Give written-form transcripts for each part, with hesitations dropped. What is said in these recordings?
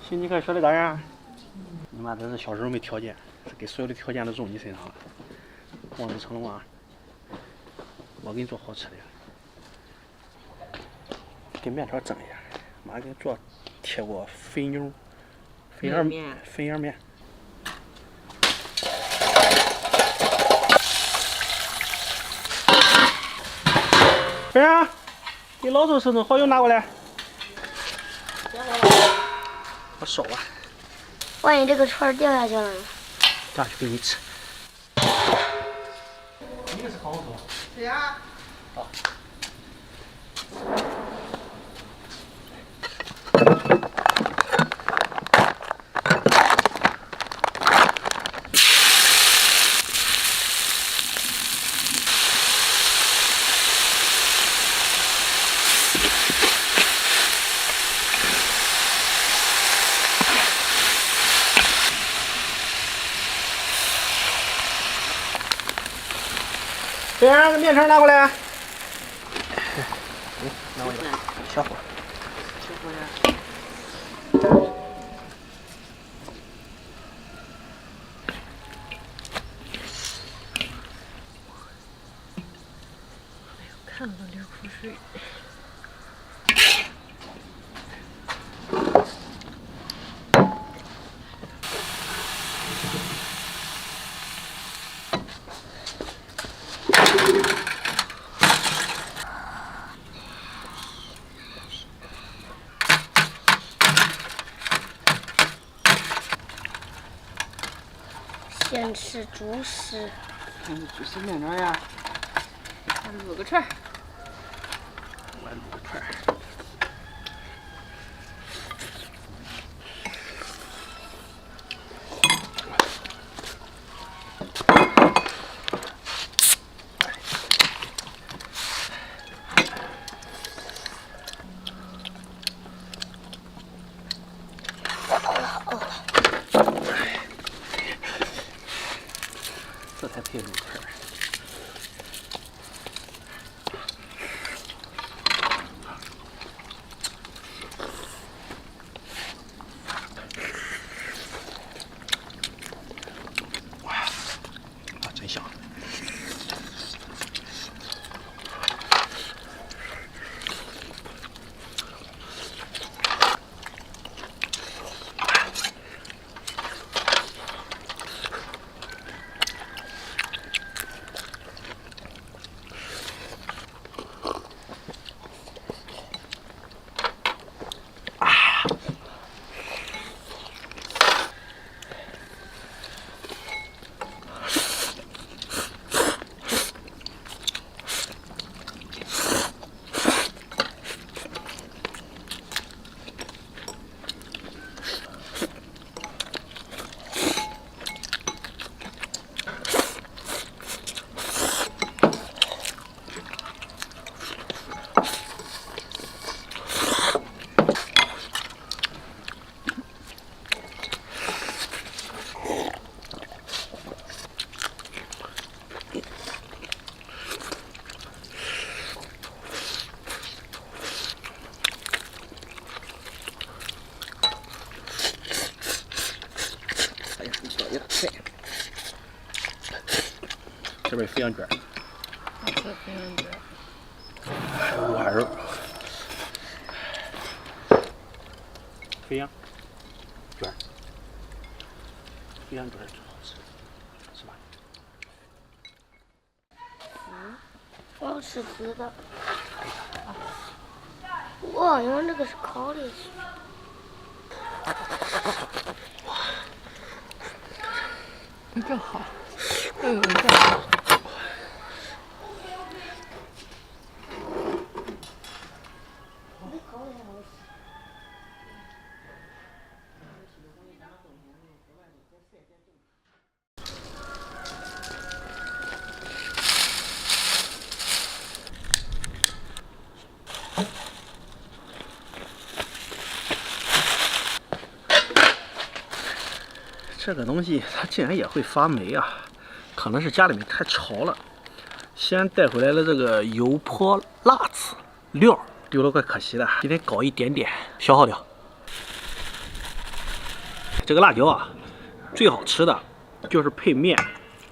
心你可学的咋样？你妈这是小时候没条件，是给所有的条件都种你身上了。望子成龙啊！我给你做好吃的，给面条蒸一下，妈给你做贴锅肥牛、肥羊面。飞儿，给老周生蚝油拿过来。我烧吧。万一这个串掉下去了呢？掉下去给你吃。你也是烤红薯？对呀。好。飞儿，这面条拿过来。拿过来，小火。小火呀。看了都流口水。先吃主食。看这主食面条呀，还卤个串儿。我卤个串儿。这才配卤串儿。哇，真香！这边肥羊卷，好吃肥羊卷，还有五花肉，肥羊卷，肥羊卷真好吃，是吧？我要吃紫的。哇，原来那个是烤的。这好，这好。这个东西它竟然也会发霉啊！可能是家里面太潮了。先带回来了这个油泼辣子料，丢了怪可惜的，今天搞一点点消耗掉。这个辣椒啊，最好吃的就是配面。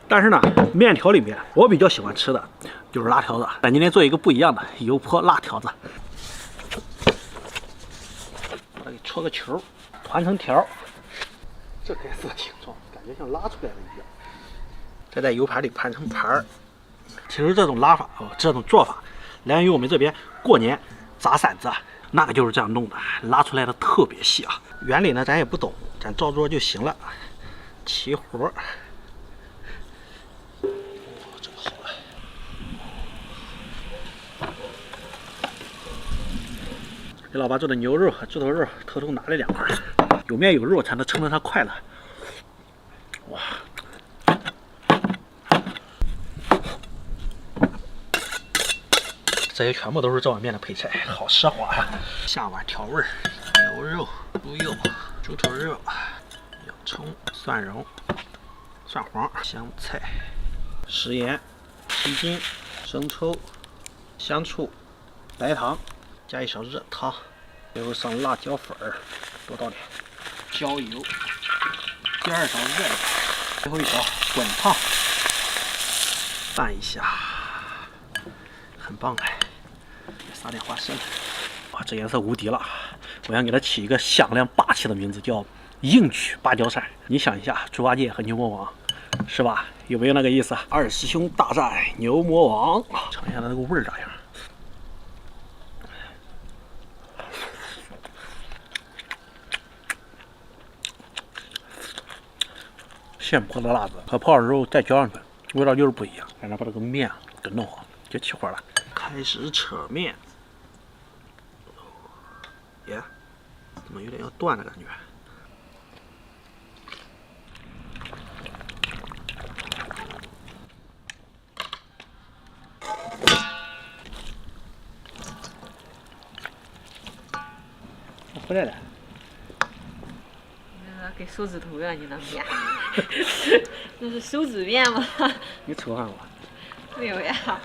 但是呢，面条里面我比较喜欢吃的就是辣条子。咱今天做一个不一样的油泼辣条子，把它给戳个球，团成条。这该是个形状，感觉像拉出来的一样。再在油盘里盘成盘儿。其实这种拉法这种做法，来源于我们这边过年砸馓子，那个就是这样弄的，拉出来的特别细啊。原理呢咱也不懂，咱照做就行了。齐活。这个好了。给老爸做的牛肉和猪头肉，偷偷拿了2块，有面有肉才能称得上快乐。哇！这些全部都是这碗面的配菜，好奢华呀！下碗调味儿：牛肉、猪肉、猪头肉、洋葱、蒜蓉、蒜黄、香菜、食盐、鸡精、生抽、香醋、白糖，加一勺热汤，最后上辣椒粉儿，多倒点椒油，第2勺热油，最后1勺滚烫，拌一下，很棒哎！撒点花生，哇，这颜色无敌了！我想给它起一个响亮霸气的名字，叫硬曲芭蕉扇。你想一下，猪八戒和牛魔王，是吧？有没有那个意思？二师兄大战牛魔王，尝一下它那个味儿咋样？现剥的辣子和泡好之后再浇上去，味道就是不一样。让它把这个面给弄好，就起火了。开始扯面。耶，怎么有点要断的感觉？我回来了。给手指头呀，你那面，那是手指面吗？你瞅看我，没有呀。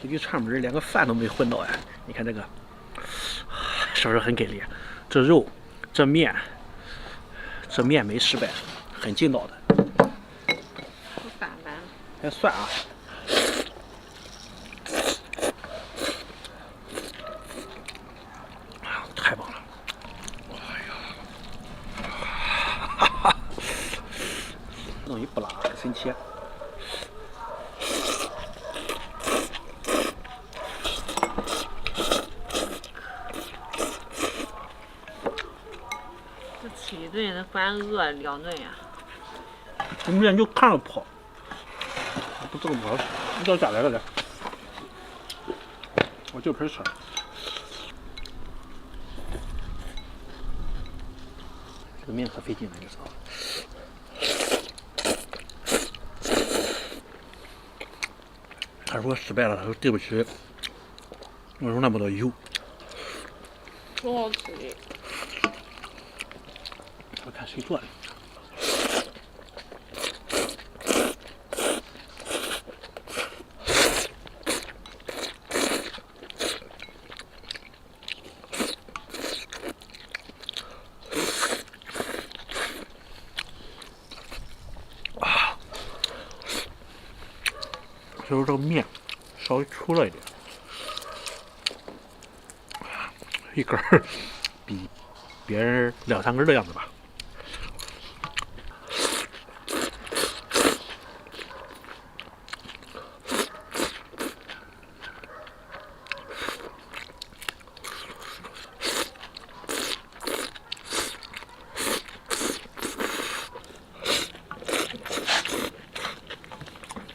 出去串门连个饭都没混到呀！你看这个，是不是很给力？这肉，这面没失败，很劲道的。我反完了。还蒜啊！太棒了！哎呀，哈哈，这东西不辣，很神奇。吃一顿那管饿2顿呀。这面就看着跑，不这个不好吃，你叫咋来了来？我就陪吃。这个面可费劲了，你知道吗？他说失败了，他说对不起，我用那么多油。挺好吃的。我看谁做的。就是这个面稍微粗了一点，一根儿比别人2、3根的样子吧。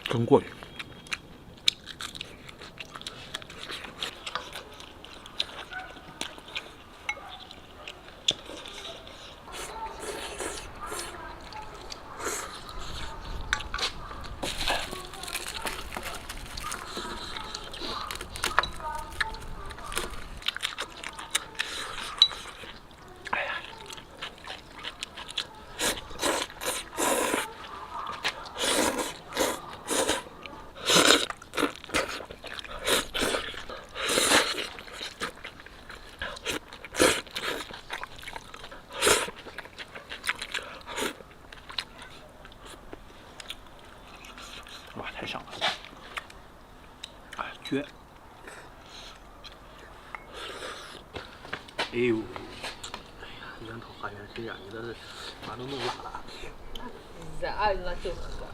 真过瘾。原汤化原食呀，你这是把都弄辣了。热了就喝。